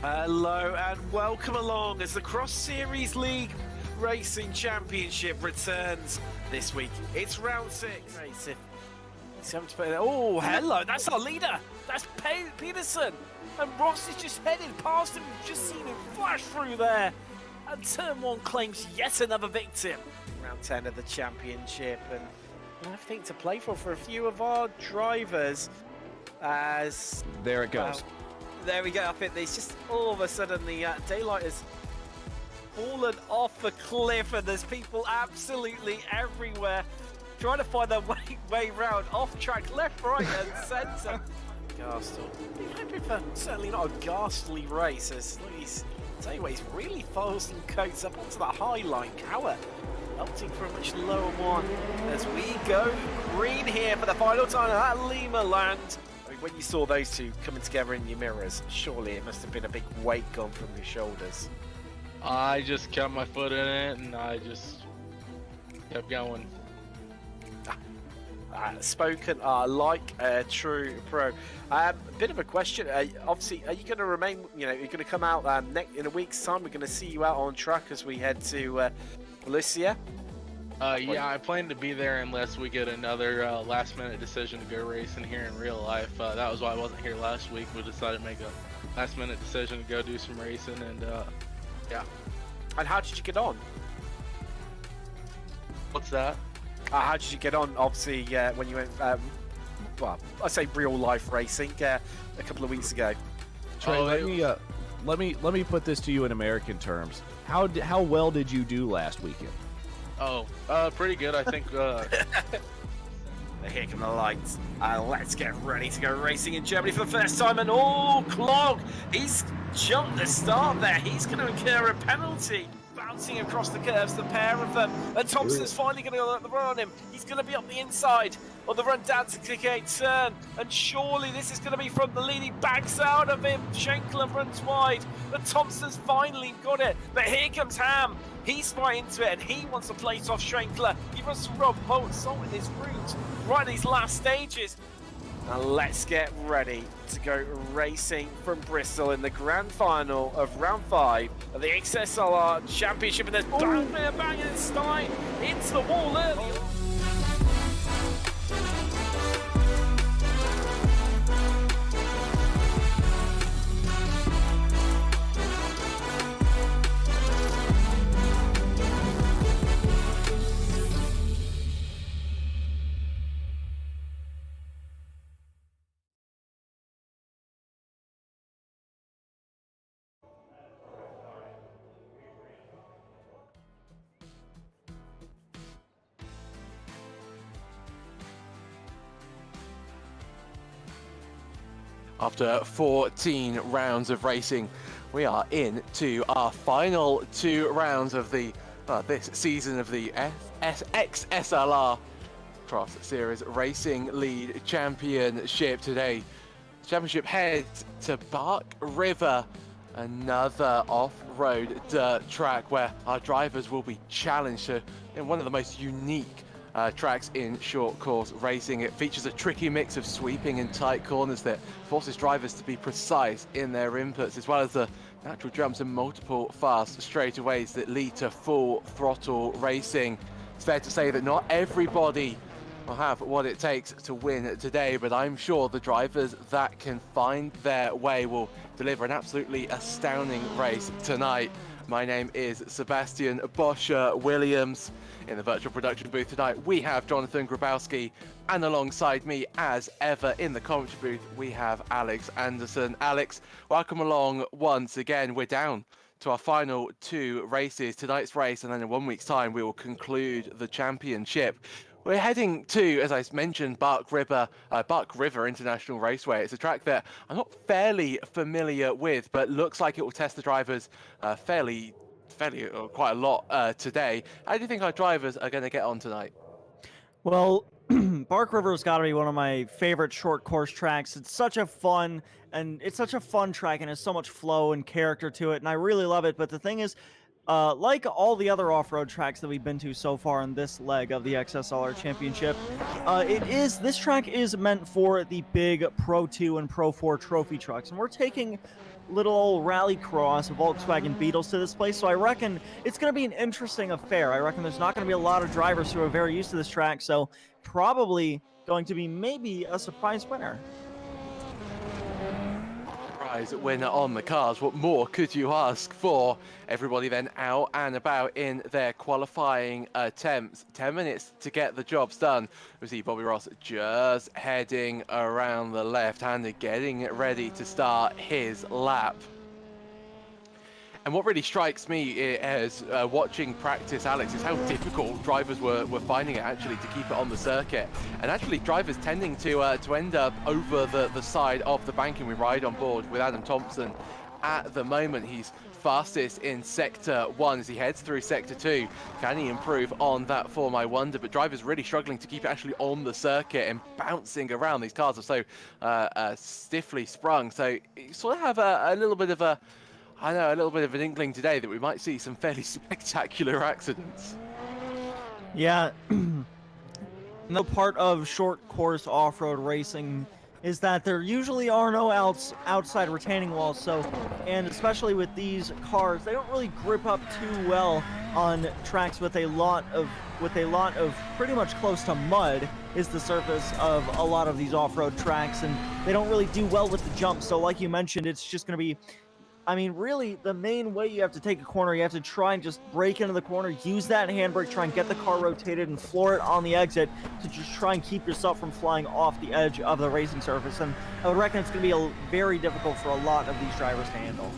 Hello and welcome along as the Cross Series League Racing Championship returns this week. It's round 6. Oh, hello, that's our leader. That's Peterson. And Ross is just headed past him. We've just seen him flash through there. And Turn 1 claims yet another victim. Round 10 of the championship, and everything to play for a few of our drivers. As there it goes. There we go. I think there's just all of a sudden the daylight has fallen off a cliff, and there's people absolutely everywhere trying to find their way round, off track, left, right, and centre. Ghastly. Hoping for certainly not a ghastly race. As he's, tell you what, he's really foisting coats up onto that high line. Cower opting for a much lower one as we go green here for the final time at Lima Land. I mean, when you saw those two coming together in your mirrors, surely it must have been a big weight gone from your shoulders. I just kept my foot in it and I just kept going. Spoken like a true pro. Bit of a question. Obviously, are you going to remain? You're going to come out in a week's time. We're going to see you out on track as we head to Alicia. Yeah, I plan to be there unless we get another last-minute decision to go racing here in real life. That was why I wasn't here last week. We decided to make a last-minute decision to go do some racing, and yeah. And how did you get on? What's that? How did you get on? Obviously, when you went, well, I say real life racing a couple of weeks ago. Trey, let me put this to you in American terms. How well did you do last weekend? Oh, pretty good, I think. Here come the lights. Let's get ready to go racing in Germany for the first time. And Clog, he's jumped the start there. He's going to incur a penalty. Bouncing across the curves, the pair of them. And Thompson's finally going to let the run on him. He's going to be up the inside of the run down to Kike turn. And surely this is going to be from the lead. He backs out of him. Schenkler runs wide. But Thompson's finally got it. But here comes Ham. He's right into it and he wants to plate off Schenkler. He wants to rob Salt in his route right in these last stages. Now let's get ready to go racing from Bristol in the grand final of round 5 of the XSLR Championship. And there's bang and Stein into the wall early. After 14 rounds of racing, we are into our final 2 rounds of the this season of the XSLR Cross Series Racing Lead Championship. Today, the championship heads to Bark River, another off-road dirt track where our drivers will be challenged in one of the most unique tracks in short course racing. It features a tricky mix of sweeping and tight corners that forces drivers to be precise in their inputs, as well as the natural jumps and multiple fast straightaways that lead to full throttle racing. It's fair to say that not everybody will have what it takes to win today, but I'm sure the drivers that can find their way will deliver an absolutely astounding race tonight. My name is Sebastian Bosher-Williams. In the virtual production booth tonight, we have Jonathan Grabowski, and alongside me, as ever, in the commentary booth, we have Alex Andersen. Alex, welcome along once again. We're down to our final 2 races. Tonight's race, and then in 1 week's time, we will conclude the championship. We're heading to, as I mentioned, Bark River International Raceway. It's a track that I'm not fairly familiar with, but looks like it will test the drivers fairly quite a lot today. How do you think our drivers are going to get on tonight? Well, Bark River's got to be one of my favorite short course tracks. It's such a fun track, and has so much flow and character to it, and I really love it. But the thing is, like all the other off-road tracks that we've been to so far in this leg of the XSLR Championship, this track is meant for the big Pro 2 and Pro 4 trophy trucks, and we're taking little old rallycross Volkswagen Beetles to this place, so I reckon it's going to be an interesting affair. I reckon there's not going to be a lot of drivers who are very used to this track, so probably going to be maybe a surprise winner. Surprise winner on the cars. What more could you ask for? Everybody then out and about in their qualifying attempts. 10 minutes to get the jobs done. We see Bobby Ross just heading around the left-hander, getting ready to start his lap. And what really strikes me as watching practice, Alex, is how difficult drivers were finding it actually to keep it on the circuit. And actually drivers tending to end up over the side of the banking. We ride on board with Adam Thompson at the moment. He's fastest in Sector 1 as he heads through Sector 2. Can he improve on that form, I wonder? But drivers really struggling to keep it actually on the circuit and bouncing around. These cars are so stiffly sprung. So you sort of have a little bit of a little bit of an inkling today that we might see some fairly spectacular accidents. Yeah, no part of short course off-road racing is that there usually are no outside retaining walls. So, and especially with these cars, they don't really grip up too well on tracks with a lot of pretty much close to mud is the surface of a lot of these off-road tracks, and they don't really do well with the jumps. So, like you mentioned, it's just going to be, I mean, really, the main way you have to take a corner, you have to try and just break into the corner, use that handbrake, try and get the car rotated and floor it on the exit to just try and keep yourself from flying off the edge of the racing surface. And I would reckon it's going to be very difficult for a lot of these drivers to handle.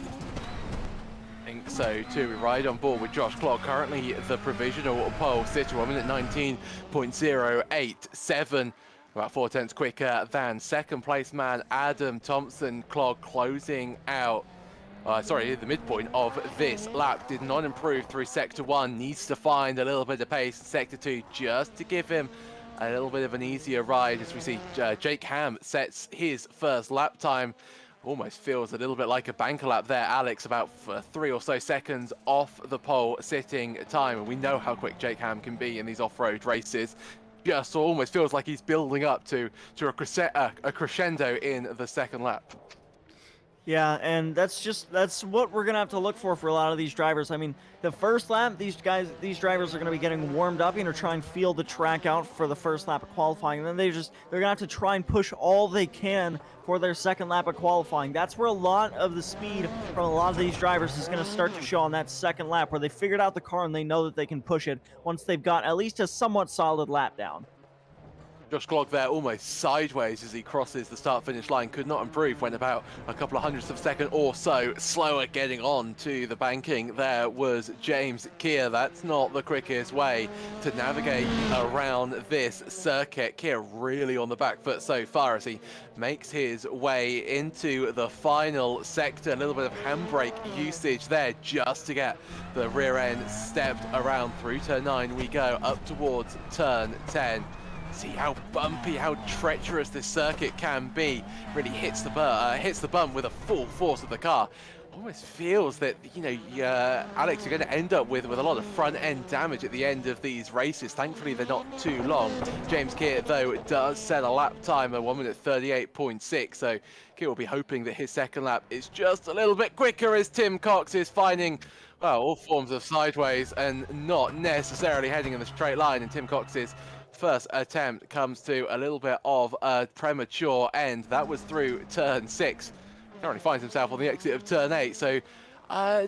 I think so too. We ride on board with Josh Clark, currently the provisional pole sitter, 1 minute 19.087. About 4/10 quicker than second place man Adam Thompson. Clog closing out. The midpoint of this lap. Did not improve through Sector 1. Needs to find a little bit of pace in Sector 2 just to give him a little bit of an easier ride. As we see Jake Ham sets his first lap time. Almost feels a little bit like a banker lap there, Alex, about 3 or so seconds off the pole sitting time. And we know how quick Jake Ham can be in these off-road races. Just almost feels like he's building up to a crescendo in the second lap. Yeah, and that's what we're gonna have to look for a lot of these drivers. I mean, the first lap, these drivers are gonna be getting warmed up, try and feel the track out for the first lap of qualifying, and then they're gonna have to try and push all they can for their second lap of qualifying. That's where a lot of the speed from a lot of these drivers is gonna start to show on that second lap, where they figured out the car and they know that they can push it once they've got at least a somewhat solid lap down. Josh Clog there almost sideways as he crosses the start-finish line. Could not improve, went about a couple of hundredths of a second or so slower getting on to the banking. There was James Keir. That's not the quickest way to navigate around this circuit. Keir really on the back foot so far as he makes his way into the final sector. A little bit of handbrake usage there just to get the rear end stepped around. Through turn 9 we go, up towards turn 10. See how bumpy, how treacherous this circuit can be. Really hits the bump with a full force of the car. Almost feels that, Alex, you're going to end up with a lot of front end damage at the end of these races. Thankfully, they're not too long. James Keir, though, does set a lap time of 1 minute 38.6. So Keir will be hoping that his second lap is just a little bit quicker as Tim Cox is finding, well, all forms of sideways and not necessarily heading in the straight line. And Tim Cox's first attempt comes to a little bit of a premature end. That was through turn 6. Currently finds himself on the exit of turn 8. So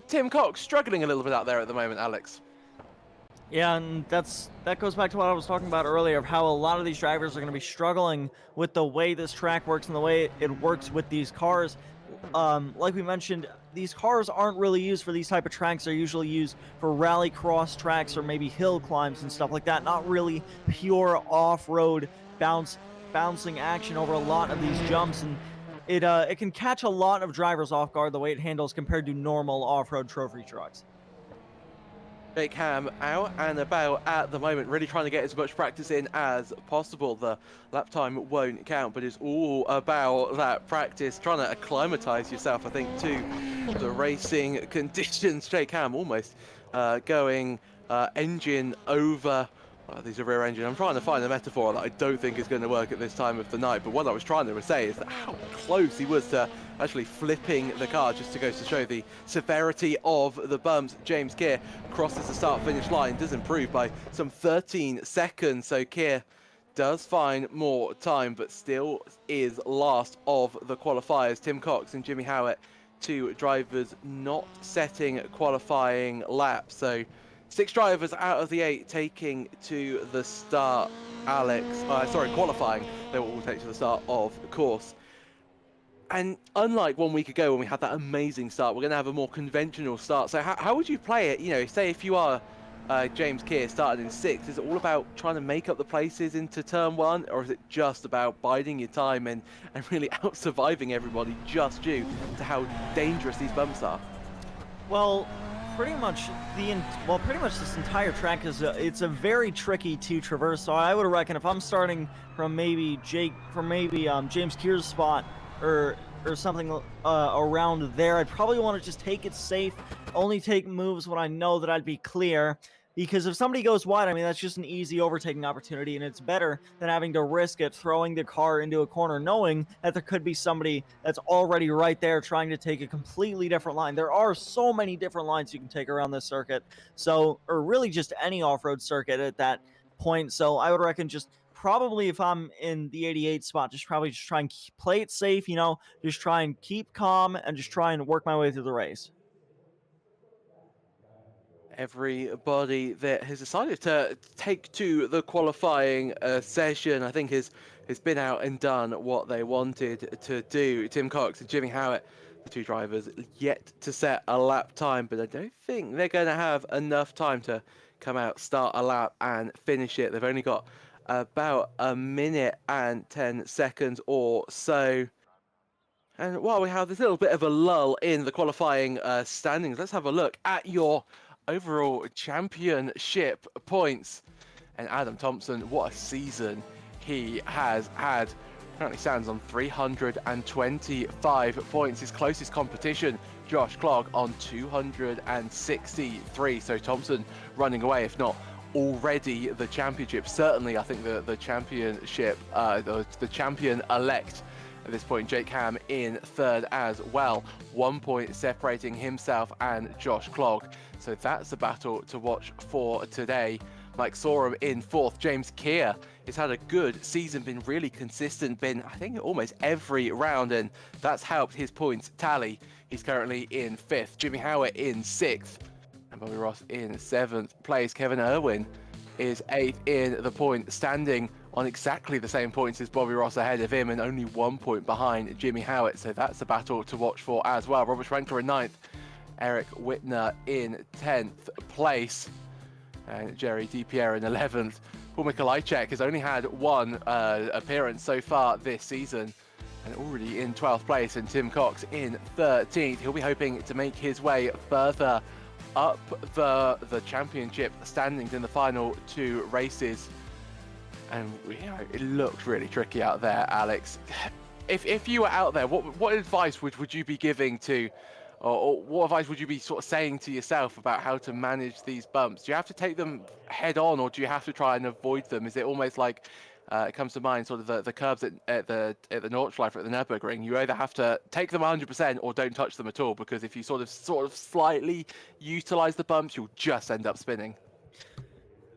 Tim Cox struggling a little bit out there at the moment, Alex. Yeah, and that goes back to what I was talking about earlier, of how a lot of these drivers are going to be struggling with the way this track works and the way it works with these cars. Like we mentioned, these cars aren't really used for these type of tracks. They're usually used for rally cross tracks or maybe hill climbs and stuff like that. Not really pure off-road bouncing action over a lot of these jumps, and it can catch a lot of drivers off guard the way it handles compared to normal off-road trophy trucks. Jake Ham out and about at the moment, really trying to get as much practice in as possible. The lap time won't count, but it's all about that practice, trying to acclimatise yourself, I think, to the racing conditions. Jake Ham almost going engine over. These are rear engine. I'm trying to find a metaphor that I don't think is going to work at this time of the night, but what I was trying to say is that how close he was to actually flipping the car, just to go to show the severity of the bumps. James Keir crosses the start-finish line, does improve by some 13 seconds, so Keir does find more time, but still is last of the qualifiers. Tim Cox and Jimmy Howett, 2 drivers not setting qualifying laps, so 6 drivers out of the 8 taking to the start. Qualifying. They will all take to the start of the course. And unlike 1 week ago when we had that amazing start, we're going to have a more conventional start. So how would you play it? You know, say if you are James Keir starting in 6th, is it all about trying to make up the places into turn 1, or is it just about biding your time and really out-surviving everybody just due to how dangerous these bumps are? Well, pretty much this entire track is it's a very tricky to traverse. So I would reckon if I'm starting from maybe James Keir's spot or something around there, I'd probably want to just take it safe, only take moves when I know that I'd be clear. Because if somebody goes wide, I mean, that's just an easy overtaking opportunity, and it's better than having to risk it throwing the car into a corner, knowing that there could be somebody that's already right there trying to take a completely different line. There are so many different lines you can take around this circuit, or really just any off-road circuit at that point. So I would reckon just probably if I'm in the 88 spot, just try and play it safe, just try and keep calm and just try and work my way through the race. Everybody that has decided to take to the qualifying session, I think, has been out and done what they wanted to do. Tim Cox and Jimmy Howett, the 2 drivers, yet to set a lap time, but I don't think they're going to have enough time to come out, start a lap and finish it. They've only got about 1 minute and 10 seconds or so. And while we have this little bit of a lull in the qualifying standings, let's have a look at your overall championship points. And Adam Thompson, what a season he has had. Currently stands on 325 points. His closest competition, Josh Clogg, on 263. So Thompson running away, if not already the championship. Certainly, I think the championship, the champion-elect at this point, Jake Ham in 3rd as well. 1 point separating himself and Josh Clogg. So that's a battle to watch for today. Mike Sorum in 4th. James Keir has had a good season, been really consistent, been, I think, almost every round, and that's helped his points tally. He's currently in 5th. Jimmy Howett in 6th. And Bobby Ross in 7th place. Kevin Irwin is 8th in the point standing on exactly the same points as Bobby Ross ahead of him, and only 1 point behind Jimmy Howett. So that's a battle to watch for as well. Robert Schwenkler in 9th. Eric Whitner in 10th place. And Jerry DiPierre in 11th. Paul Mikolajczyk has only had 1 appearance so far this season, and already in 12th place. And Tim Cox in 13th. He'll be hoping to make his way further up the championship standings in the final 2 races. And it looked really tricky out there, Alex. If you were out there, what advice would you be giving to, or what advice would you be sort of saying to yourself about how to manage these bumps? Do you have to take them head on, or do you have to try and avoid them? Is it almost like it comes to mind sort of the curbs at the Nordschleife at the Nürburgring? You either have to take them 100% or don't touch them at all, because if you sort of slightly utilize the bumps, you'll just end up spinning.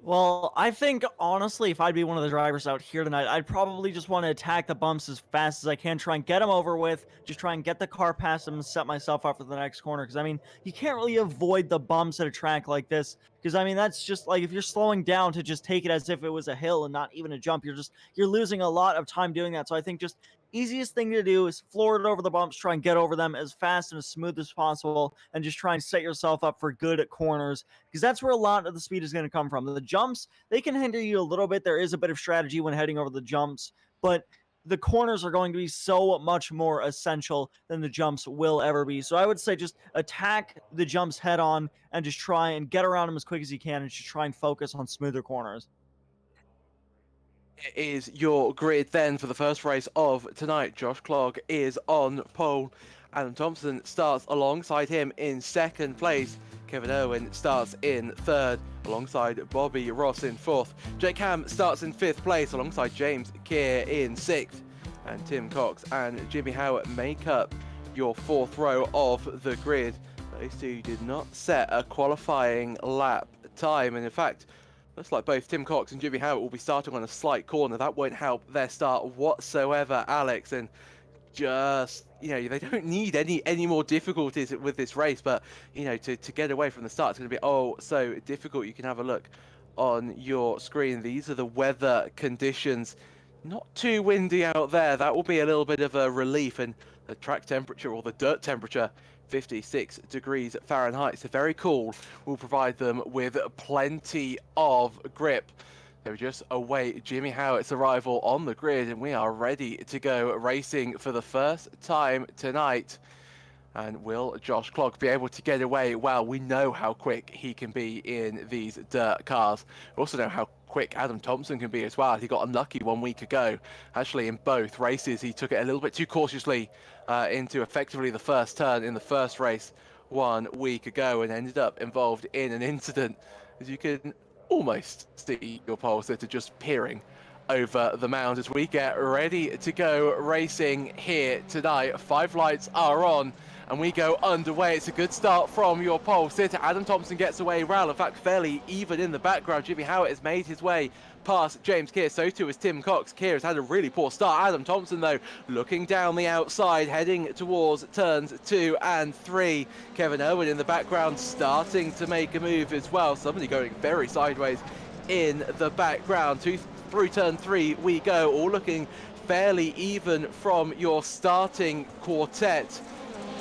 Well, I think, honestly, if I'd be one of the drivers out here tonight, I'd probably just want to attack the bumps as fast as I can, try and get them over with, just try and get the car past them and set myself up for the next corner. Because, I mean, you can't really avoid the bumps at a track like this. Because, I mean, that's just like, if you're slowing down to just take it as if it was a hill and not even a jump, you're losing a lot of time doing that. So I think just easiest thing to do is floor it over the bumps, try and get over them as fast and as smooth as possible, and just try and set yourself up for good corners, because that's where a lot of the speed is going to come from. The jumps, they can hinder you a little bit. There is a bit of strategy when heading over the jumps, but the corners are going to be so much more essential than the jumps will ever be. So I would say just attack the jumps head on and just try and get around them as quick as you can, and just try and focus on smoother corners. It is your grid then for the first race of tonight. Josh Clogg is on pole. Adam Thompson starts alongside him in second place. Kevin Irwin starts in third alongside Bobby Ross in fourth. Jake Ham starts in fifth place alongside James Keir in sixth. And Tim Cox and Jimmy Howard make up your fourth row of the grid. Those two did not set a qualifying lap time, and in fact, looks like both Tim Cox and Jimmy Howard will be starting on a slight corner. That won't help their start whatsoever, Alex. And just, they don't need any more difficulties with this race, but, to get away from the start, it's going to be, so difficult. You can have a look on your screen. These are the weather conditions. Not too windy out there. That will be a little bit of a relief. And the track temperature, or the dirt temperature, 56 degrees Fahrenheit, so very cool, will provide them with plenty of grip. They just await Jimmy Howitt's arrival on the grid, and we are ready to go racing for the first time tonight. And will Josh Clogg be able to get away? Well, we know how quick he can be in these dirt cars. We also know how quick Adam Thompson can be as well. He got unlucky 1 week ago. Actually, in both races, he took it a little bit too cautiously into effectively the first turn in the first race 1 week ago, and ended up involved in an incident, as you can almost see your pole sitter just peering over the mound as we get ready to go racing here tonight. 5 lights are on and we go underway. It's a good start from your pole sitter. Adam Thompson gets away well, in fact fairly even in the background. Jimmy Howard has made his way past James Keir, so too has Tim Cox. Keir has had a really poor start. Adam Thompson though looking down the outside, heading towards turns 2 and 3. Kevin Irwin in the background starting to make a move as well. Somebody going very sideways in the background. Through turn 3 we go, all looking fairly even from your starting quartet.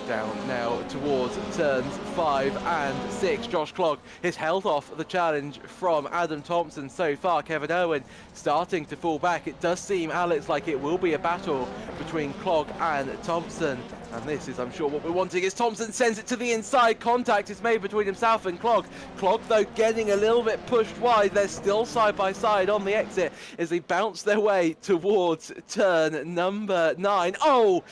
Down now towards turns 5 and 6. Josh Clogg has held off the challenge from Adam Thompson so far. Kevin Irwin starting to fall back. It does seem, Alex, like it will be a battle between Clogg and Thompson. And this is, I'm sure, what we're wanting is Thompson sends it to the inside. Contact is made between himself and Clogg. Clogg, though, getting a little bit pushed wide. They're still side by side on the exit as they bounce their way towards turn number 9. Oh,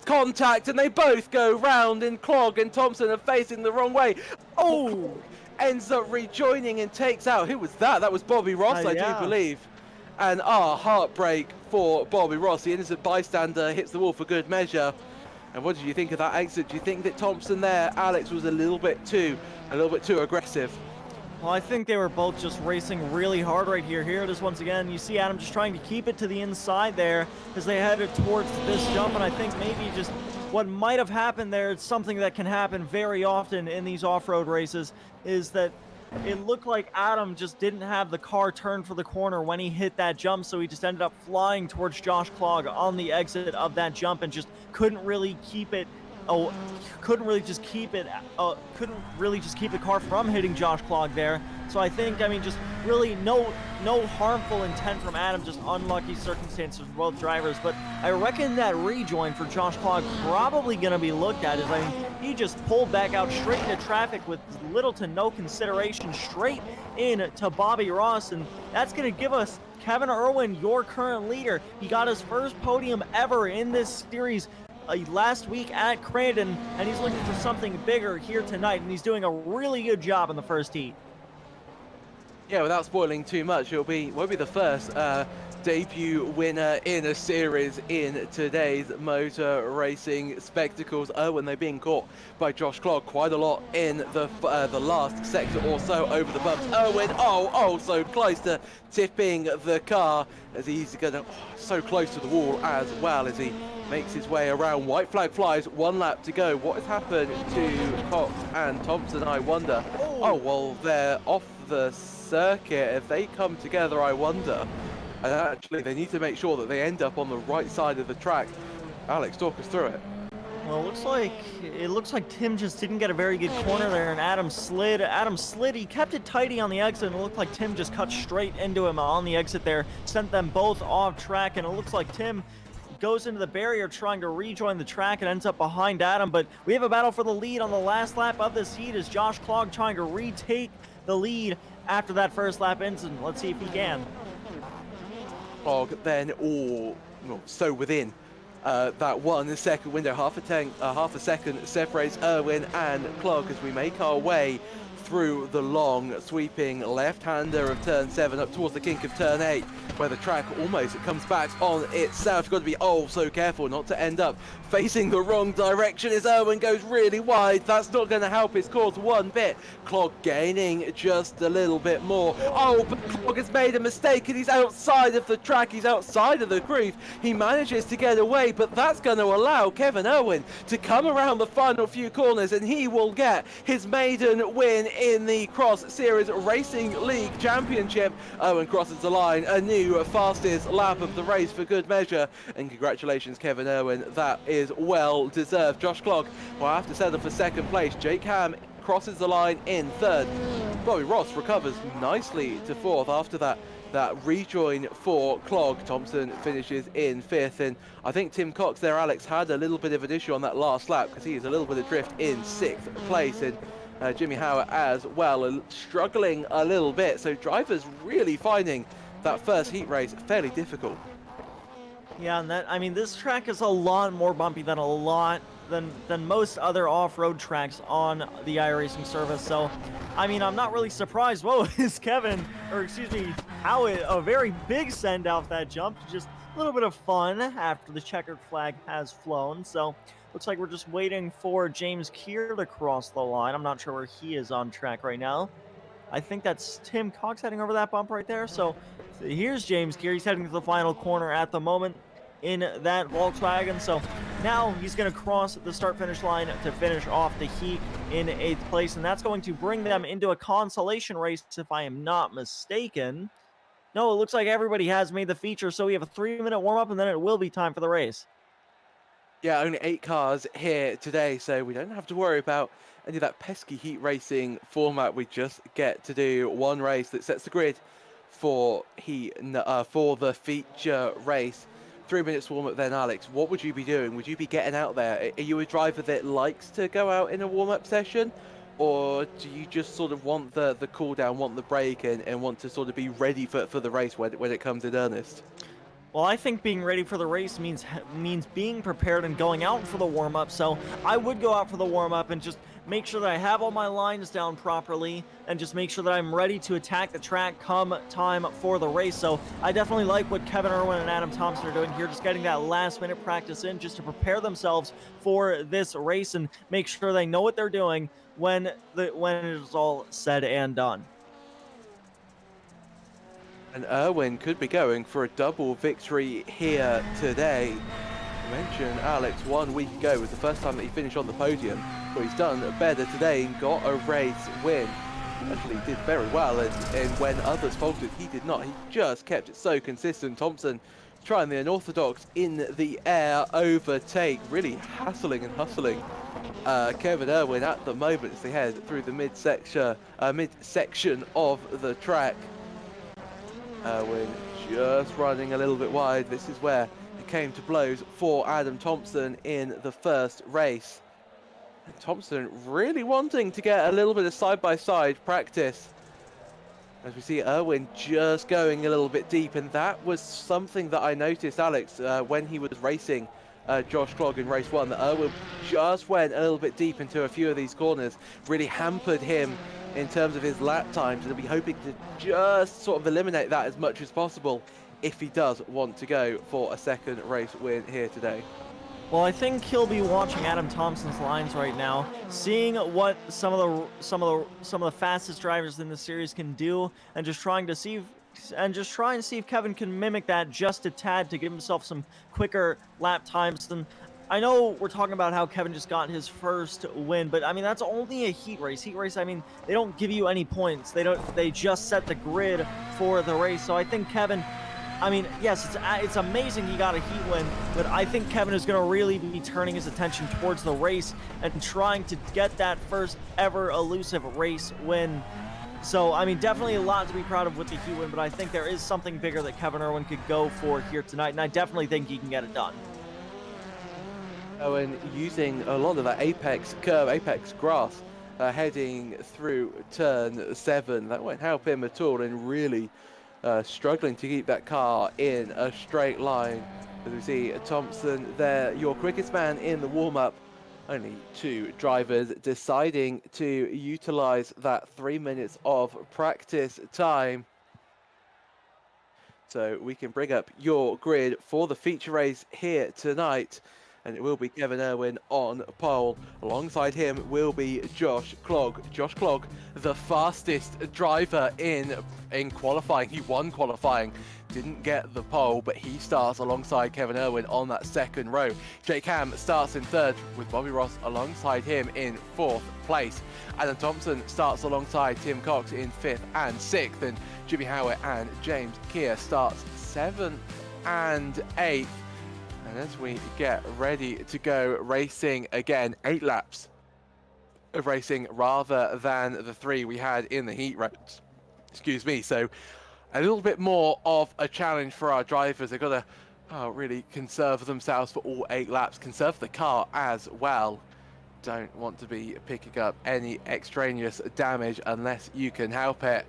contact, and they both go round, and Clogg and Thompson are facing the wrong way. Oh, ends up rejoining and takes out. Who was that? That was Bobby Ross, I do believe. And heartbreak for Bobby Ross. The innocent bystander hits the wall for good measure. And what did you think of that exit? Do you think that Thompson there, Alex, was a little bit too aggressive? Well, I think they were both just racing really hard right here. Here it is once again. You see Adam just trying to keep it to the inside there as they headed towards this jump. And I think maybe just what might have happened there, it's something that can happen very often in these off-road races, is that it looked like Adam just didn't have the car turned for the corner when he hit that jump, so he just ended up flying towards Josh Clogg on the exit of that jump and just couldn't really keep it. Couldn't really just keep the car from hitting Josh Clogg there. So I think, just really no harmful intent from Adam, just unlucky circumstances for both drivers. But I reckon that rejoin for Josh Clogg probably going to be looked at, as he just pulled back out straight into traffic with little to no consideration straight in to Bobby Ross, and that's going to give us Kevin Irwin, your current leader. He got his first podium ever in this series last week at Crandon, and he's looking for something bigger here tonight, and he's doing a really good job in the first heat. Yeah, without spoiling too much, won't be the first debut winner in a series in today's motor racing spectacles. Irwin, they're being caught by Josh Clogg quite a lot in the last sector or so over the bumps. Irwin, so close to tipping the car as he's going so close to the wall as well as he makes his way around. White flag flies, 1 lap to go. What has happened to Cox and Thompson, I wonder? Oh, well, they're off the circuit. If they come together, I wonder. And actually, they need to make sure that they end up on the right side of the track. Alex, talk us through it. Well, it looks like Tim just didn't get a very good corner there, and Adam slid. He kept it tidy on the exit, and it looked like Tim just cut straight into him on the exit there, sent them both off track, and it looks like Tim goes into the barrier trying to rejoin the track and ends up behind Adam. But we have a battle for the lead on the last lap of this heat as Josh Clogg trying to retake the lead after that first lap incident. Let's see if he can. Clog then all so within that 1 second window. Half a second separates Erwin and Clog as we make our way through the long sweeping left-hander of turn 7 up towards the kink of turn 8, where the track almost comes back on itself. You've got to be so careful not to end up facing the wrong direction as Erwin goes really wide. That's not going to help his cause one bit. Clog gaining just a little bit more. But Clog has made a mistake and he's outside of the track. He's outside of the groove. He manages to get away, but that's going to allow Kevin Erwin to come around the final few corners and he will get his maiden win in the Cross Series Racing League Championship. Erwin crosses the line, a new fastest lap of the race for good measure, and congratulations Kevin Erwin, that is well deserved. Josh Clog will have to settle for second place. Jake Ham crosses the line in third. Bobby Ross recovers nicely to fourth after that rejoin for Clog. Thompson finishes in fifth, and I think Tim Cox there, Alex, had a little bit of an issue on that last lap because he is a little bit adrift in sixth place, and Jimmy Howard as well, struggling a little bit. So drivers really finding that first heat race fairly difficult. Yeah, and this track is a lot more bumpy than most other off-road tracks on the iRacing service. So, I'm not really surprised. Whoa, is Howard a very big send off that jump? Just a little bit of fun after the checkered flag has flown. So, looks like we're just waiting for James Keir to cross the line. I'm not sure where he is on track right now. I think that's Tim Cox heading over that bump right there. So here's James Keir. He's heading to the final corner at the moment in that Volkswagen. So now he's going to cross the start-finish line to finish off the heat in 8th place. And that's going to bring them into a consolation race, if I am not mistaken. No, it looks like everybody has made the feature. So we have a 3-minute warm-up, and then it will be time for the race. Yeah, only 8 cars here today, so we don't have to worry about any of that pesky heat racing format. We just get to do one race that sets the grid for the feature race. 3 minutes warm up then, Alex. What would you be doing? Would you be getting out there? Are you a driver that likes to go out in a warm-up session? Or do you just sort of want the cool down, want the break, and want to sort of be ready for the race when it comes in earnest? Well, I think being ready for the race means being prepared and going out for the warm-up. So I would go out for the warm-up and just make sure that I have all my lines down properly and just make sure that I'm ready to attack the track come time for the race. So I definitely like what Kevin Erwin and Adam Thompson are doing here, just getting that last-minute practice in just to prepare themselves for this race and make sure they know what they're doing when it is all said and done. And Erwin could be going for a double victory here today. I mentioned Alex 1 week ago was the first time that he finished on the podium, but he's done better today and got a race win. Actually did very well, and when others faltered, he did not. He just kept it so consistent. Thompson trying the unorthodox in the air overtake, really hassling and hustling Kevin Erwin at the moment as they head through the midsection of the track. Erwin just running a little bit wide. This is where it came to blows for Adam Thompson in the first race. And Thompson really wanting to get a little bit of side-by-side practice. As we see Erwin just going a little bit deep, and that was something that I noticed, Alex, when he was racing Josh Clog in race 1, that Erwin just went a little bit deep into a few of these corners, really hampered him in terms of his lap times, and he'll be hoping to just sort of eliminate that as much as possible if he does want to go for a second race win here today. Well, I think he'll be watching Adam Thompson's lines right now, seeing what some of the fastest drivers in the series can do, and just trying to see if Kevin can mimic that just a tad to give himself some quicker lap times. And I know we're talking about how Kevin just got his first win, but that's only a heat race. Heat race, they don't give you any points. They just set the grid for the race. So I think Kevin, yes, it's amazing he got a heat win, but I think Kevin is going to really be turning his attention towards the race and trying to get that first ever elusive race win. So, definitely a lot to be proud of with the heat win, but I think there is something bigger that Kevin Erwin could go for here tonight, and I definitely think he can get it done. And using a lot of that apex grass heading through turn 7, that won't help him at all, and really struggling to keep that car in a straight line. As we see Thompson there, your quickest man in the warm-up. Only 2 drivers deciding to utilize that 3 minutes of practice time. So we can bring up your grid for the feature race here tonight. And it will be Kevin Irwin on pole. Alongside him will be Josh Clogg. Josh Clogg, the fastest driver in qualifying. He won qualifying, didn't get the pole, but he starts alongside Kevin Irwin on that second row. Jake Ham starts in 3rd with Bobby Ross alongside him in 4th place. Adam Thompson starts alongside Tim Cox in 5th and 6th. And Jimmy Howard and James Keir starts 7th and 8th. And as we get ready to go racing again, 8 laps of racing rather than the 3 we had in the heat race. Excuse me. So a little bit more of a challenge for our drivers. They've got to really conserve themselves for all 8 laps, conserve the car as well. Don't want to be picking up any extraneous damage unless you can help it,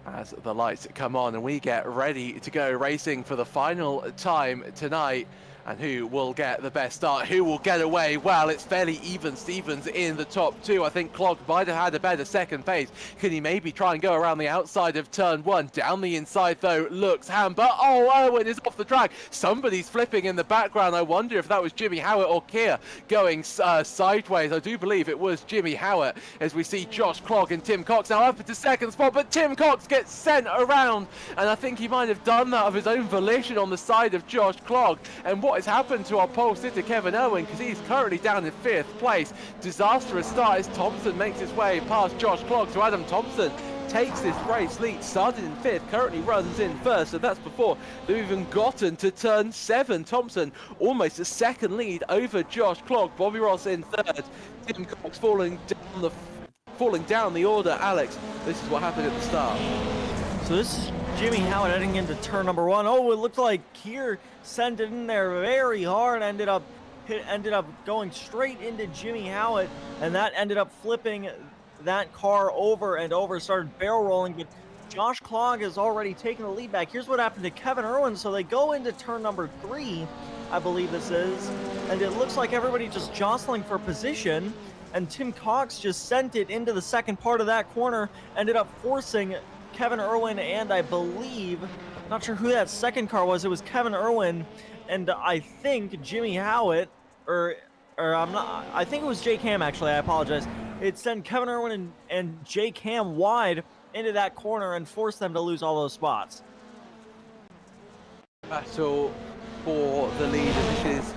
as the lights come on and we get ready to go racing for the final time tonight. And who will get the best start? Who will get away? Well, it's fairly even Stevens in the top 2. I think Clogg might have had a better second pace. Can he maybe try and go around the outside of turn 1? Down the inside, though, looks Ham. But, oh, Irwin is off the track. Somebody's flipping in the background. I wonder if that was Jimmy Howard or Keir going sideways. I do believe it was Jimmy Howard, as we see Josh Clogg and Tim Cox now up into 2nd spot. But Tim Cox gets sent around. And I think he might have done that of his own volition on the side of Josh Clogg. And what has happened to our pole sitter Kevin Irwin, because he's currently down in 5th place. Disastrous start as Thompson makes his way past Josh Clogg. So Adam Thompson takes this race lead, started in 5th, currently runs in 1st, and that's before they've even gotten to turn 7. Thompson almost a second lead over Josh Clogg. Bobby Ross in 3rd. Tim Cox falling down the order. Alex, this is what happened at the start. So this is Jimmy Howard heading into turn number 1. Oh, it looked like Keir sent it in there very hard. Ended up going straight into Jimmy Howard, and that ended up flipping that car over and over. Started barrel rolling, but Josh Clogg has already taken the lead back. Here's what happened to Kevin Irwin. So they go into turn number 3, I believe this is, and it looks like everybody just jostling for position. And Tim Cox just sent it into the second part of that corner. Ended up forcing Kevin Irwin, and I believe, not sure who that second car was. It was Kevin Irwin, and I think Jimmy Howard, or I'm not. I think it was Jake Ham, actually. I apologize. It sent Kevin Irwin and Jake Ham wide into that corner and forced them to lose all those spots. Battle for the lead, and this is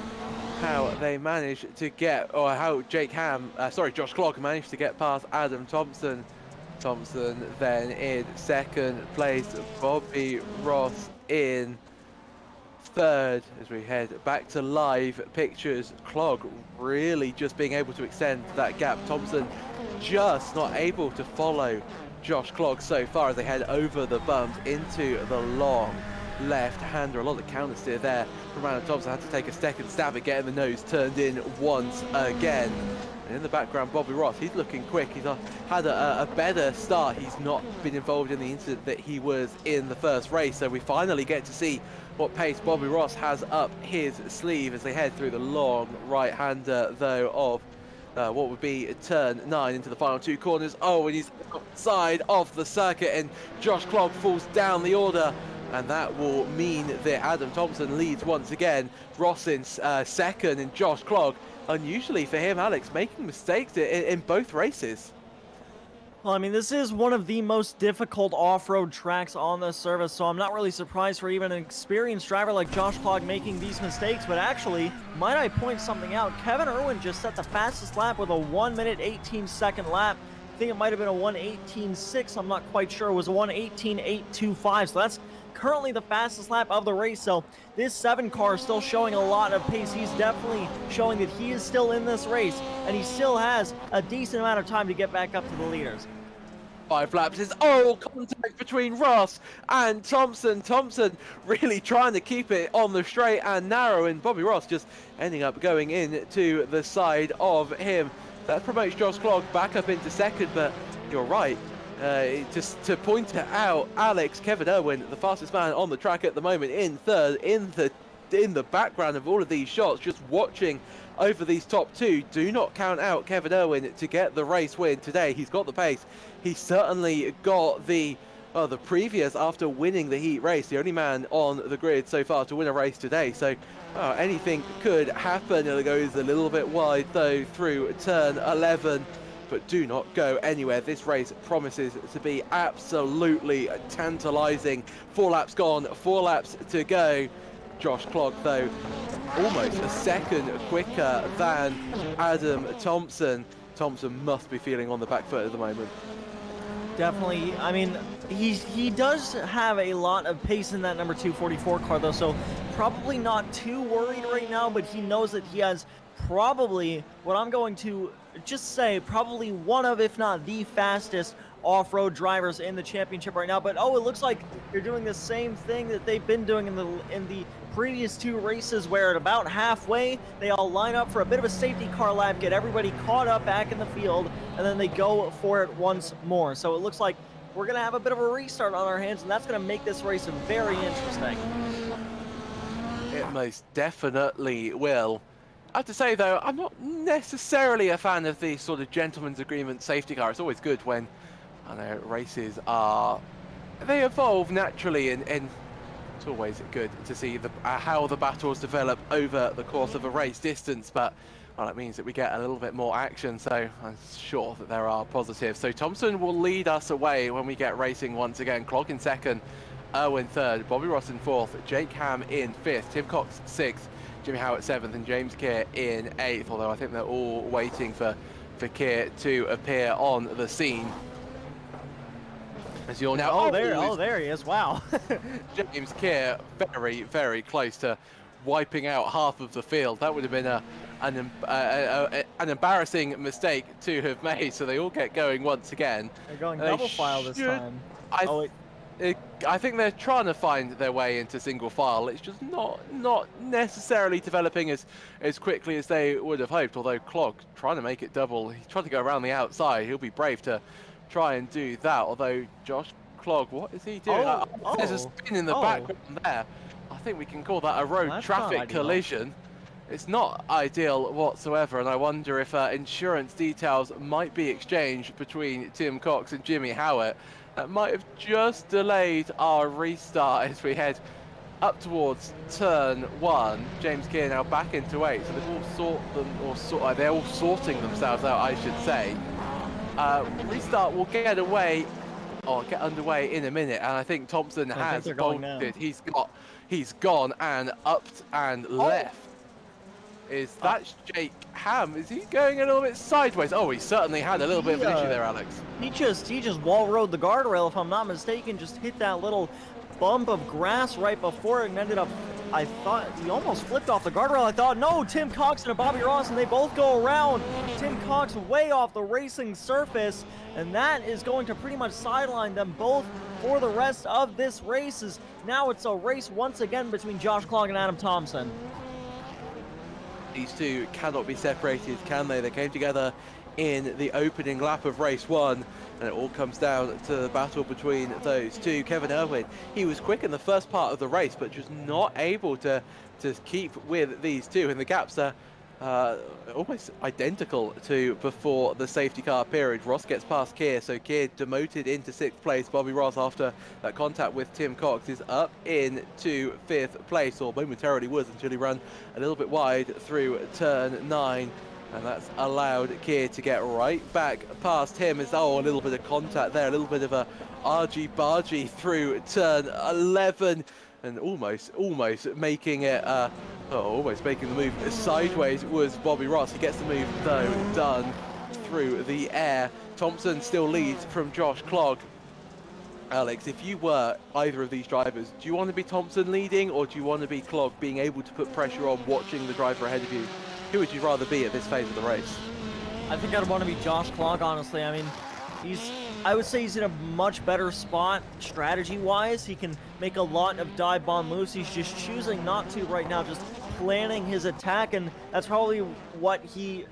how they managed to get, or how Josh Clogg managed to get past Adam Thompson. Thompson then in 2nd place, Bobby Ross in 3rd. As we head back to live pictures, Clogg really just being able to extend that gap. Thompson just not able to follow Josh Clogg so far as they head over the bumps into the long left-hander. A lot of counter steer there from Adam Thompson. Had to take a second stab at getting the nose turned in once again. And in the background, Bobby Ross, he's looking quick. He's had a better start. He's not been involved in the incident that he was in the first race. So we finally get to see what pace Bobby Ross has up his sleeve as they head through the long right-hander, though, of what would be turn 9 into the final 2 corners. Oh, and he's outside of the circuit, and Josh Clogg falls down the order. And that will mean that Adam Thompson leads once again. Ross in 2nd, and Josh Clogg, unusually for him, Alex, making mistakes in both races. Well, I mean, this is one of the most difficult off-road tracks on the service, so I'm not really surprised for even an experienced driver like Josh Clogg making these mistakes. But actually, might I point something out? Kevin Irwin just set the fastest lap with a 1-minute 18-second lap. I think it might have been a 1:18.6. I'm not quite sure. It was a 1:18.825. So that's currently the fastest lap of the race. So this 7 car is still showing a lot of pace. He's definitely showing that he is still in this race, and he still has a decent amount of time to get back up to the leaders. 5 laps is contact between Ross and Thompson. Thompson really trying to keep it on the straight and narrow, and Bobby Ross just ending up going in to the side of him. That promotes Josh Clogg back up into 2nd, but you're right. Just to point it out, Alex, Kevin Irwin, the fastest man on the track at the moment, in third, in the background of all of these shots, just watching over these top two. Do not count out Kevin Irwin to get the race win today. He's got the pace. He's certainly got the previous after winning the heat race, the only man on the grid so far to win a race today. So anything could happen. It goes a little bit wide though through turn 11. But do not go anywhere. This race promises to be absolutely tantalizing. 4 laps gone, 4 laps to go. Josh Clogg, though, almost a second quicker than Adam Thompson. Thompson must be feeling on the back foot at the moment. Definitely. I mean, he does have a lot of pace in that number 244 car, though, so probably not too worried right now, but he knows that he has probably, what I'm going to just say, probably one of, if not the fastest off-road drivers in the championship right now. But it looks like you're doing the same thing that they've been doing in the previous 2 races, where at about halfway they all line up for a bit of a safety car lap, get everybody caught up back in the field, and then they go for it once more. So it looks like we're gonna have a bit of a restart on our hands, and that's gonna make this race very interesting. It most definitely will. I have to say though, I'm not necessarily a fan of the sort of gentleman's agreement safety car. It's always good when, I know, races they evolve naturally, and it's always good to see how the battles develop over the course of a race distance. But well, it means that we get a little bit more action, so I'm sure that there are positives. So Thompson will lead us away when we get racing once again. Clogg in second, Irwin third, Bobby Ross in fourth, Jake Ham in fifth, Tim Cox sixth, Jimmy Howard 7th, and James Keir in 8th, although I think they're all waiting for Keir to appear on the scene. As you're now, there he is, wow. James Keir very, very close to wiping out half of the field. That would have been an embarrassing mistake to have made, so they all get going once again. They're going double file this time. I think they're trying to find their way into single file. It's just not necessarily developing as quickly as they would have hoped, although Clogg trying to make it double. He's trying to go around the outside. He'll be brave to try and do that, although Josh Clogg, what is he doing? There's a spin in the background there. I think we can call that a road traffic collision. It's not ideal whatsoever, and I wonder if insurance details might be exchanged between Tim Cox and Jimmy Howard. That might have just delayed our restart as we head up towards turn 1. James Keir now back into 8, so they're all sorting themselves out, I should say. Restart will get underway in a minute, and I think Thompson has bolted. He's gone and upped and left. Is that Jake Ham? Is he going a little bit sideways? Oh, he certainly had a little bit of an issue there, Alex. He just wall rode the guardrail, if I'm not mistaken, just hit that little bump of grass right before it, and ended up, I thought, he almost flipped off the guardrail. I thought, no, Tim Cox and Bobby Ross, and they both go around. Tim Cox way off the racing surface, and that is going to pretty much sideline them both for the rest of this race. Now it's a race once again between Josh Clogg and Adam Thompson. These two cannot be separated, can they? They came together in the opening lap of race 1, and it all comes down to the battle between those two. Kevin Irwin, he was quick in the first part of the race, but just not able to keep with these two, and the gaps are almost identical to before the safety car period. Ross gets past Keir, so Keir demoted into 6th place. Bobby Ross, after that contact with Tim Cox, is up into 5th place, or momentarily was until he ran a little bit wide through turn 9. And that's allowed Keir to get right back past him. As a little bit of contact there, a little bit of a argy-bargy through turn 11, and almost making it, almost making the move sideways was Bobby Ross. He gets the move though done through the air. Thompson still leads from Josh Clogg. Alex, if you were either of these drivers, do you want to be Thompson leading, or do you want to be Clogg being able to put pressure on, watching the driver ahead of you? Who would you rather be at this phase of the race? I think I'd want to be Josh Clogg, honestly. I mean, I would say he's in a much better spot strategy-wise. He can make a lot of dive bomb moves. He's just choosing not to right now. Just planning his attack, and that's probably what he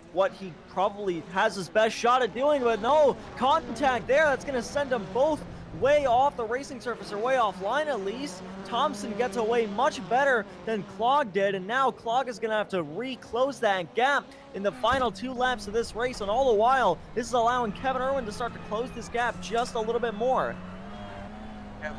probably has his best shot at doing. But no, contact there. That's going to send them both way off the racing surface, or way offline at least. Thompson gets away much better than Clog did, and now Clog is going to have to reclose that gap in the final 2 laps of this race, and all the while, this is allowing Kevin Irwin to start to close this gap just a little bit more.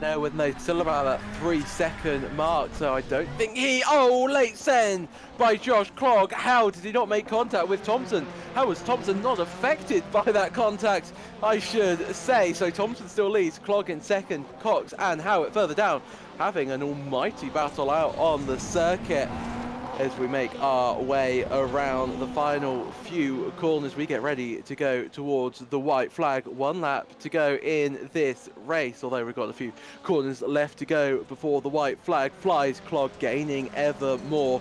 There with no still about that 3-second mark, so I don't think late send by Josh Clog. How did he not make contact with Thompson? How was Thompson not affected by that contact, I should say? So Thompson still leads, Clog in second, Cox and Howard further down, having an almighty battle out on the circuit. As we make our way around the final few corners, we get ready to go towards the white flag. 1 lap to go in this race, although we've got a few corners left to go before the white flag flies. Clog gaining ever more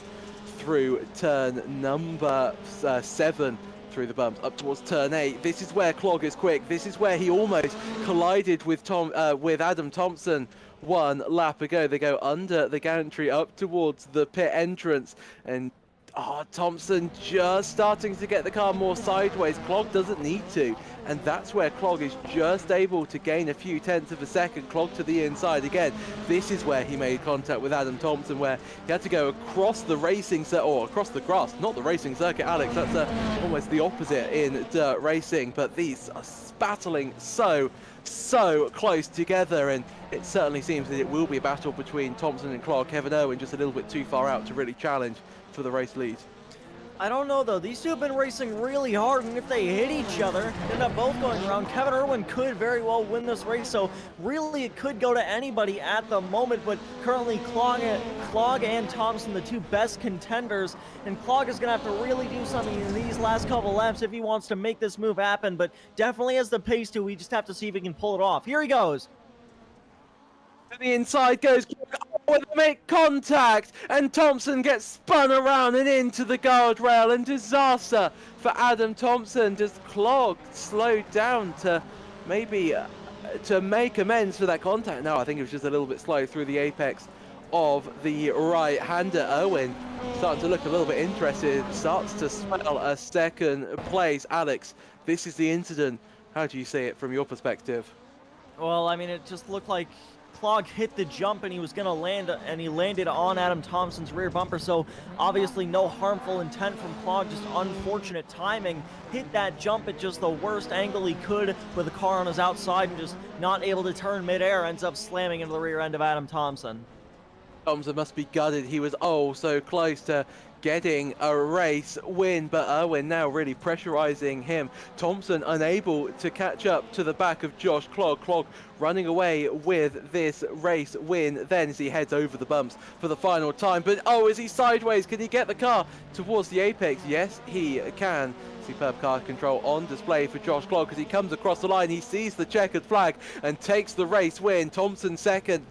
through turn number 7. Through the bumps up towards turn 8. This is where Clog is quick. This is where he almost collided with Adam Thompson 1 lap ago. They go under the gantry up towards the pit entrance, and Thompson just starting to get the car more sideways. Clog doesn't need to, and that's where Clog is just able to gain a few tenths of a second. Clog to the inside again. This is where he made contact with Adam Thompson, where he had to go across the racing circuit, or across the grass, not the racing circuit, Alex. That's almost the opposite in dirt racing, but these are battling so close together, and it certainly seems that it will be a battle between Thompson and Clog. Kevin Irwin just a little bit too far out to really challenge for the race lead. I don't know though, these two have been racing really hard, and if they hit each other, end up both going around, Kevin Irwin could very well win this race, so really it could go to anybody at the moment, but currently Clog and Thompson, the two best contenders, and Clog is going to have to really do something in these last couple laps if he wants to make this move happen, but definitely has the pace to. We just have to see if he can pull it off. Here he goes. To the inside goes Clog, they make contact, and Thompson gets spun around and into the guardrail, and disaster for Adam Thompson. Just Clog slowed down to maybe to make amends for that contact. No, I think it was just a little bit slow through the apex of the right-hander. Irwin starting to look a little bit interested, starts to smell a second place. Alex, this is the incident. How do you see it from your perspective? Well, I mean, it just looked like Clog hit the jump and he was going to land, and he landed on Adam Thompson's rear bumper, so obviously no harmful intent from Clog, just unfortunate timing. Hit that jump at just the worst angle he could with the car on his outside, and just not able to turn midair, ends up slamming into the rear end of Adam Thompson. Thompson must be gutted. He was so close to getting a race win, but Irwin now really pressurizing him. Thompson unable to catch up to the back of Josh Clog. Clog running away with this race win then as he heads over the bumps for the final time. But is he sideways? Can he get the car towards the apex? Yes, he can. Superb car control on display for Josh Clog as he comes across the line. He sees the checkered flag and takes the race win. Thompson second,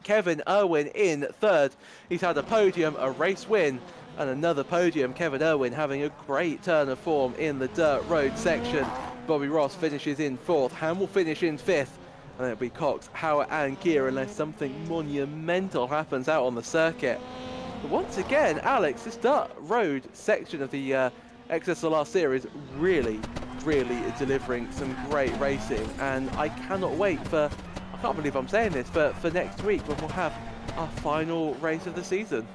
Kevin Irwin in third. He's had a podium, a race win, and another podium. Kevin Irwin having a great turn of form in the dirt road section. Bobby Ross finishes in fourth. Ham will finish in fifth. And it'll be Cox, Howard and Gear unless something monumental happens out on the circuit. But once again, Alex, this dirt road section of the XSLR series really delivering some great racing. And I cannot wait for, I can't believe I'm saying this, for next week when we'll have our final race of the season.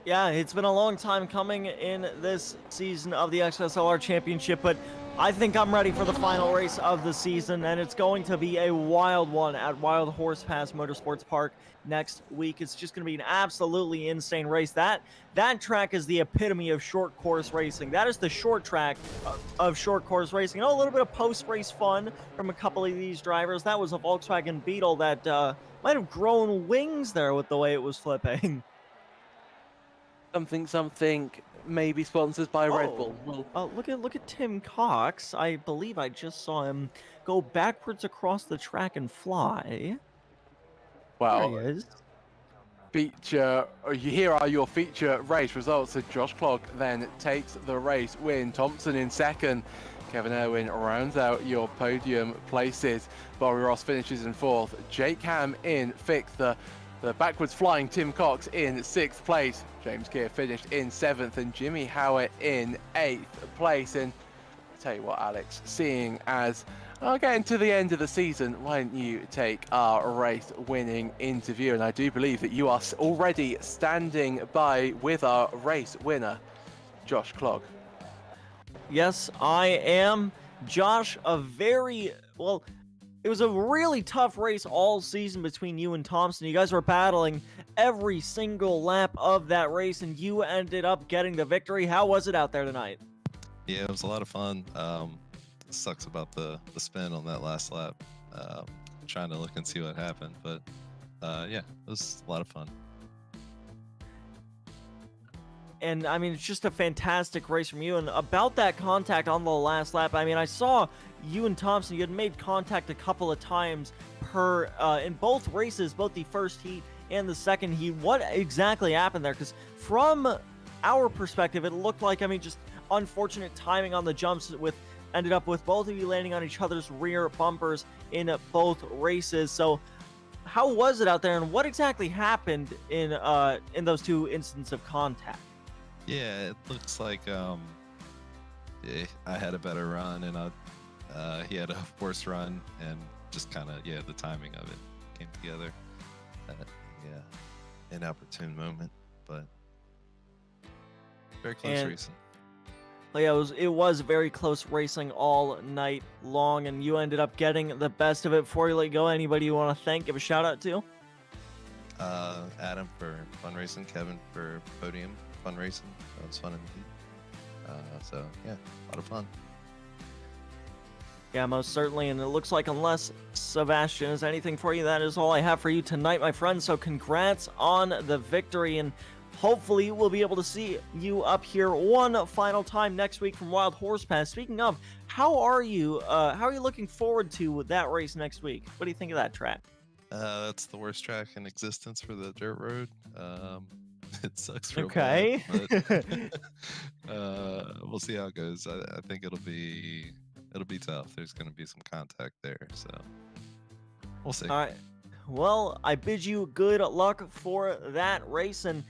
Yeah, it's been a long time coming in this season of the XSLR Championship, but I think I'm ready for the final race of the season, and it's going to be a wild one at Wild Horse Pass Motorsports Park next week. It's just going to be an absolutely insane race. That track is the epitome of short course racing. That is the short track of short course racing. A little bit of post-race fun from a couple of these drivers. That was a Volkswagen Beetle that might have grown wings there with the way it was flipping. Something maybe sponsored by Red Bull. Look at Tim Cox. I believe I just saw him go backwards across the track and fly. Wow. There he is. Here are your feature race results. So Josh Clog then takes the race win. Thompson in second. Kevin Irwin rounds out your podium places. Bobby Ross finishes in fourth. Jake Ham in fifth. the backwards flying Tim Cox in 6th place. James Keir finished in 7th and Jimmy Howard in 8th place. And I'll tell you what, Alex, seeing as getting to the end of the season, why don't you take our race winning interview? And I do believe that you are already standing by with our race winner, Josh Clogg. Yes, I am. Josh, it was a really tough race all season between you and Thompson. You guys were battling every single lap of that race, and you ended up getting the victory. How was it out there tonight? Yeah, it was a lot of fun. Sucks about the spin on that last lap. Trying to look and see what happened, but yeah, it was a lot of fun. And I mean, it's just a fantastic race from you. And about that contact on the last lap, I mean, I saw you and Thompson, you had made contact a couple of times in both races, both the first heat and the second heat. What exactly happened there? Because from our perspective, it looked like, I mean, just unfortunate timing on the jumps ended up with both of you landing on each other's rear bumpers in both races. So how was it out there, and what exactly happened in those two instances of contact? Yeah, it looks like I had a better run, and he had a worse run, and just kind of, the timing of it came together. Inopportune moment, but very close racing. Yeah, it was very close racing all night long, and you ended up getting the best of it. Before you let go, anybody you want to thank, give a shout out to? Adam for fun racing, Kevin for podium fun racing. That was fun indeed. So yeah, a lot of fun. Yeah, most certainly. And it looks like, unless Sebastian has anything for you, that is all I have for you tonight, my friend. So congrats on the victory, and hopefully we'll be able to see you up here one final time next week from Wild Horse Pass. Speaking of, how are you looking forward to that race next week? What do you think of that track? That's the worst track in existence for the dirt road. It sucks real okay. bad, but we'll see how it goes. I think it'll be tough. There's going to be some contact there, so we'll see. All right. Well, I bid you good luck for that race, and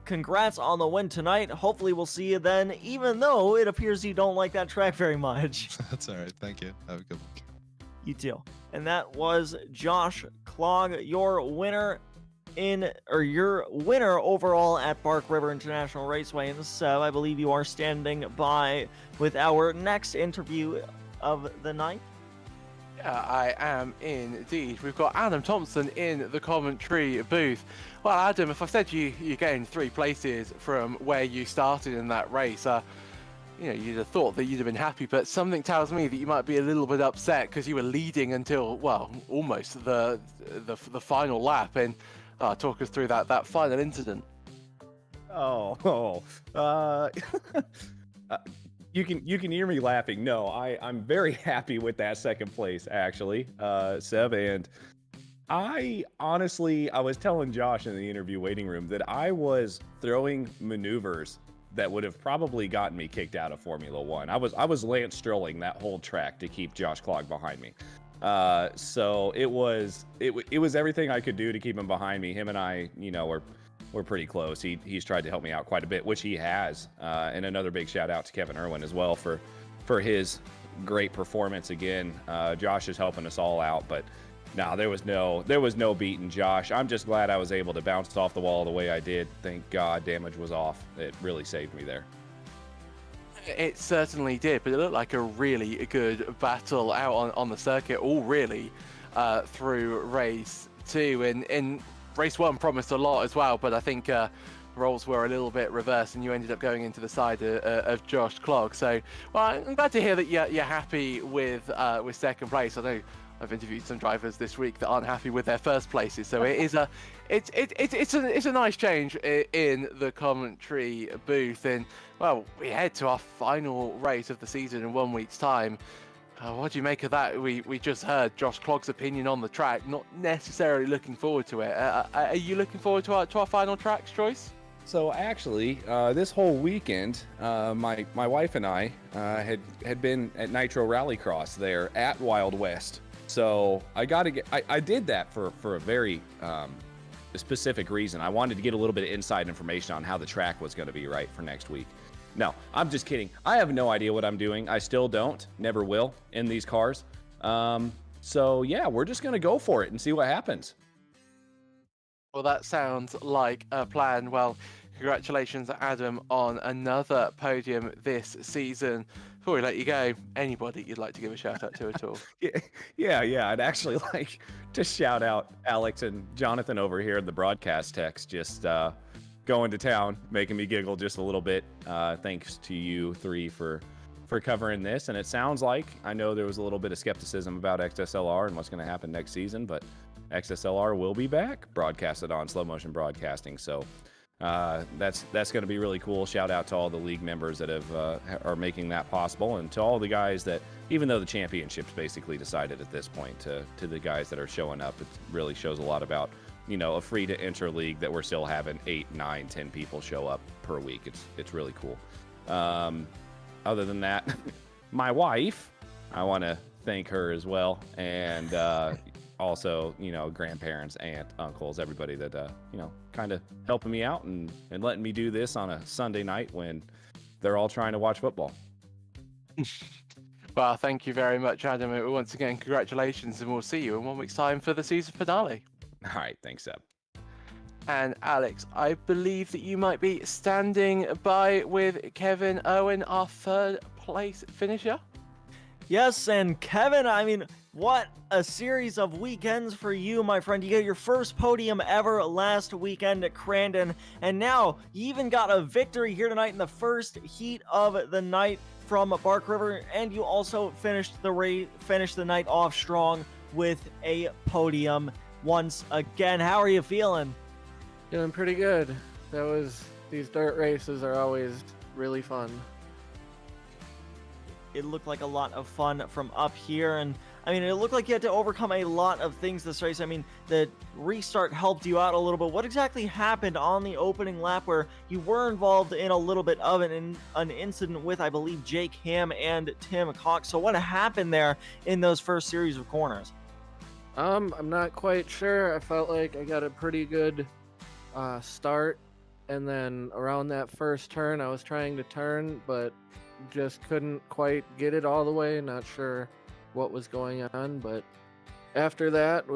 congrats on the win tonight. Hopefully we'll see you then, even though it appears you don't like that track very much. That's all right. Thank you. Have a good one. You too. And that was Josh Clogg, your winner overall at Bark River International Raceway. And so I believe you are standing by with our next interview of the night. Yeah, I am indeed. We've got Adam Thompson in the commentary booth. Well, Adam, if I said you're getting 3 places from where you started in that race, you'd have thought that you'd have been happy, but something tells me that you might be a little bit upset because you were leading until, well, almost the final lap. And talk us through that final incident. You can hear me laughing. No, I'm very happy with that second place, actually, Seb. And I was telling Josh in the interview waiting room that I was throwing maneuvers that would have probably gotten me kicked out of Formula One. I was Lance Strolling that whole track to keep Josh Clogg behind me. So it was everything I could do to keep him behind me. Him and I, we're pretty close. He's tried to help me out quite a bit, which he has. And another big shout out to Kevin Irwin as well for his great performance again. Josh is helping us all out, but no, there was no beating Josh. I'm just glad I was able to bounce off the wall the way I did. Thank God damage was off. It really saved me there. It certainly did, but it looked like a really good battle out on the circuit all really through race 2. And race 1 promised a lot as well, but I think roles were a little bit reversed and you ended up going into the side of Josh Clogg. So, well, I'm glad to hear that you're happy with second place. I know I've interviewed some drivers this week that aren't happy with their first places, so it's a nice change in the commentary booth. And well, we head to our final race of the season in 1 week's time. What do you make of that? We just heard Josh Clogg's opinion on the track. Not necessarily looking forward to it. Are you looking forward to our final track's choice? So actually, this whole weekend, my wife and I had been at Nitro Rallycross there at Wild West. So I did that for a very specific reason. I wanted to get a little bit of inside information on how the track was going to be right for next week. No, I'm just kidding. I have no idea what I'm doing. I still don't, never will in these cars. So yeah, we're just going to go for it and see what happens. Well, that sounds like a plan. Well, congratulations, Adam, on another podium this season. Before we let you go, anybody you'd like to give a shout out to at all? Yeah. I'd actually like to shout out Alex and Jonathan over here in the broadcast text, just going to town, making me giggle just a little bit. Thanks to you three for covering this. And it sounds like, I know there was a little bit of skepticism about XSLR and what's going to happen next season, but XSLR will be back, broadcasted on Slow Motion Broadcasting. So that's going to be really cool. Shout out to all the league members that are making that possible, and to all the guys that, even though the championship's basically decided at this point, to the guys that are showing up, it really shows a lot about, you know, a free to enter league that we're still having 8, 9, 10 people show up per week. It's really cool. Other than that, my wife, I want to thank her as well, and also, you know, grandparents, aunt, uncles, everybody that you know, kind of helping me out and letting me do this on a Sunday night when they're all trying to watch football. Well, thank you very much, Adam. Once again, congratulations, and we'll see you in 1 week's time for the season finale. All right, thanks, Seb. And Alex, I believe that you might be standing by with Kevin Owen, our third place finisher. Yes, and Kevin, I mean, what a series of weekends for you, my friend. You got your first podium ever last weekend at Crandon, and now you even got a victory here tonight in the first heat of the night from Bark River, and you also finished the night off strong with a podium once again. How are you feeling? Feeling pretty good. These dirt races are always really fun. It looked like a lot of fun from up here, and I mean, it looked like you had to overcome a lot of things this race. I mean, the restart helped you out a little bit. What exactly happened on the opening lap where you were involved in a little bit of an incident with, I believe, Jake Ham and Tim Cox? So what happened there in those first series of corners? I'm not quite sure. I felt like I got a pretty good start, and then around that first turn, I was trying to turn, but just couldn't quite get it all the way. Not sure what was going on, but after that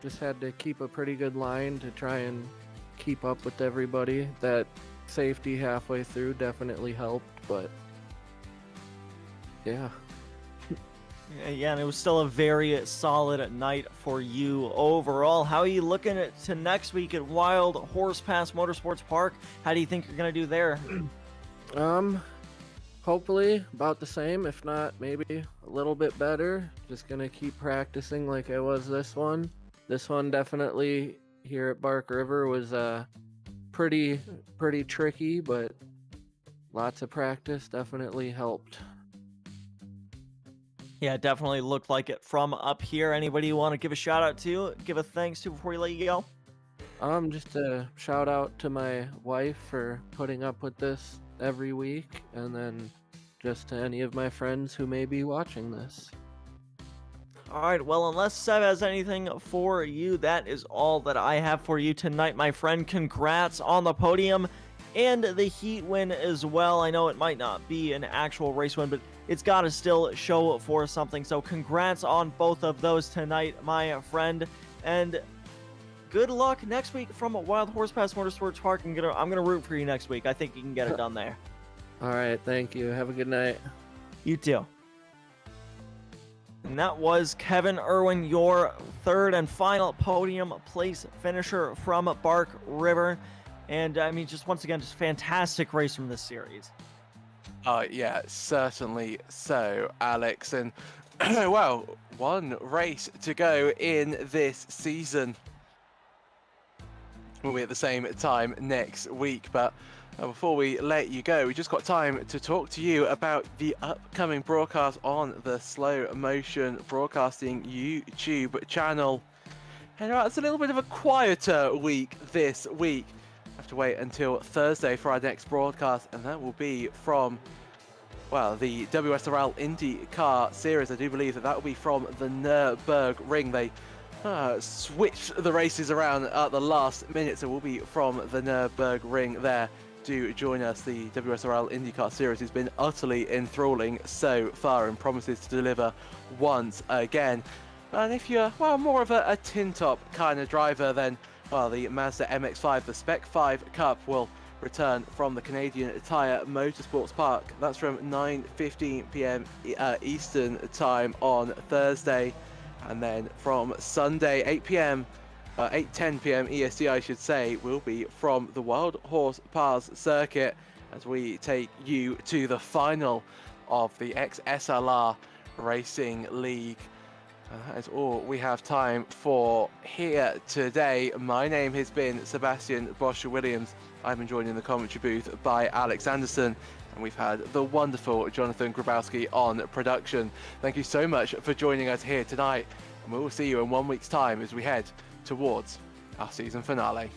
just had to keep a pretty good line to try and keep up with everybody. That safety halfway through definitely helped, but yeah. Yeah, and it was still a very solid night for you overall. How are you looking to next week at Wild Horse Pass Motorsports Park? How do you think you're going to do there? Hopefully about the same, if not maybe a little bit better. Just gonna keep practicing like I was this one. This one definitely here at Bark River was pretty tricky, but lots of practice definitely helped. Yeah, it definitely looked like it from up here. Anybody you want to give a shout out to, give a thanks to before we let you go? Just a shout out to my wife for putting up with this every week, and then just to any of my friends who may be watching this. All right, well, unless Seb has anything for you, that is all that I have for you tonight, my friend. Congrats on the podium and the heat win as well. I know it might not be an actual race win, but it's got to still show for something. So congrats on both of those tonight, my friend. And good luck next week from Wild Horse Pass Motorsports Park. I'm gonna root for you next week. I think you can get it done there. All right, thank you. Have a good night. You too. And that was Kevin Irwin, your third and final podium place finisher from Bark River. And I mean, just once again, just fantastic race from this series. Yeah, certainly so, Alex. And well, one race to go in this season. We'll be at the same time next week, but before we let you go, we just got time to talk to you about the upcoming broadcast on the Slow Motion Broadcasting YouTube channel. And it's a little bit of a quieter week this week. Have to wait until Thursday for our next broadcast, and that will be from, well, the WSRL IndyCar Series. I do believe that will be from the Nürburgring. They switched the races around at the last minute, so we'll be from the Nürburgring there to join us. The WSRL IndyCar Series has been utterly enthralling so far and promises to deliver once again. And if you're, well, more of a tin top kind of driver, then, well, the Mazda MX-5, the Spec 5 Cup, will return from the Canadian Tire Motorsports Park. That's from 9:15 p.m. Eastern time on Thursday. And then from Sunday, 8 p.m., 8:10 p.m. EST, I should say, will be from the Wild Horse Pass circuit as we take you to the final of the XSLR Racing League. That is all we have time for here today. My name has been Sebastian Bosher-Williams. I've been joined in the commentary booth by Alex Andersen, and we've had the wonderful Jonathan Grabowski on production. Thank you so much for joining us here tonight, and we will see you in 1 week's time as we head towards our season finale.